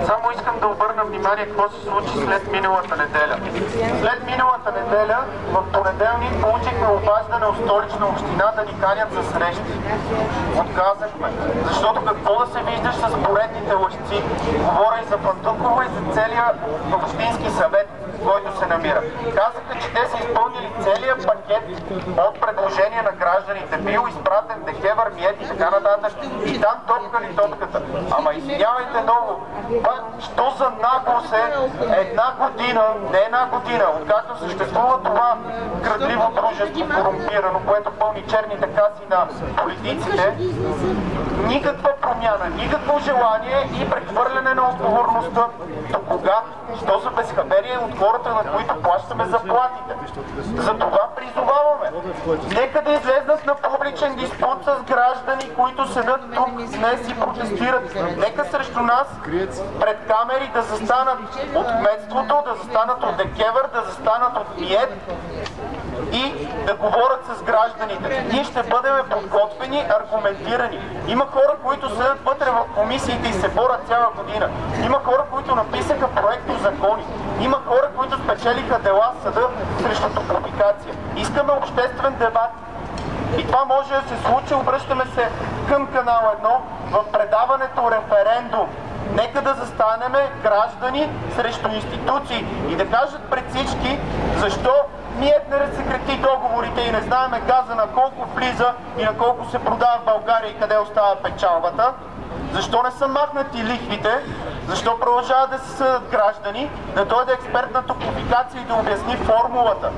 Само искам да обърна внимание какво се случи след миналата неделя. След миналата неделя, в понеделник, получихме обаждане от Столична община да ни канят за срещи. Отказахме. Защото какво да се виждаш с поредните лъжци? Говоря и за Пандукова и за целия общински съвет, който се намира. Казаха, че те са изпълнили целият пакет от предложения на гражданите. Бил изпратен ДКЕВР, МИЕТ и така нататък. И там топкали топката. Ама извинявайте много, що за наглост е една година, не една година, откакто съществува това крадливо дружество, корумпирано, което пълни черните каси на политиците, никаква промяна, никакво желание и прехвърляне на отговорността. До кога? Що за безхаберие от хората, на които плащаме заплатите? За това призоваваме. Нека да излезнат на публичен диспут с граждани, които седат тук днес и протестират. Нека срещу нас пред камери да застанат от кметството, да застанат от ДКЕВР, да застанат от МИЕТ и да говорят с гражданите. Ние ще бъдем подготвени, аргументирани. Има хора, които седят вътре в комисиите и се борят цяла година. Има хора, които написаха проекто закони. Има хора, които спечелиха дела в съда срещу топлофикация. Искаме обществен дебат. И това може да се случи, обръщаме се към канал 1 в предаването референдум. Нека да застанеме граждани срещу институции и да кажат пред всички защо МИЕТ не разсекрети договорите и не знаеме газа на колко влиза и на колко се продава в България и къде остава печалбата. Защо не са махнати лихвите? Защо продължават да се съдят граждани? Да дойде експерт на топлофикация и да обясни формулата.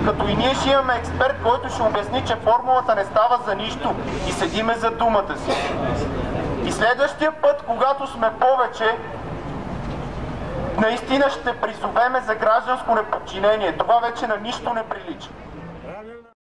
Като и ние ще имаме експерт, който ще обясни, че формулата не става за нищо и седиме за думата си. И следващия път, когато сме повече, наистина ще призовеме за гражданско неподчинение. Това вече на нищо не прилича.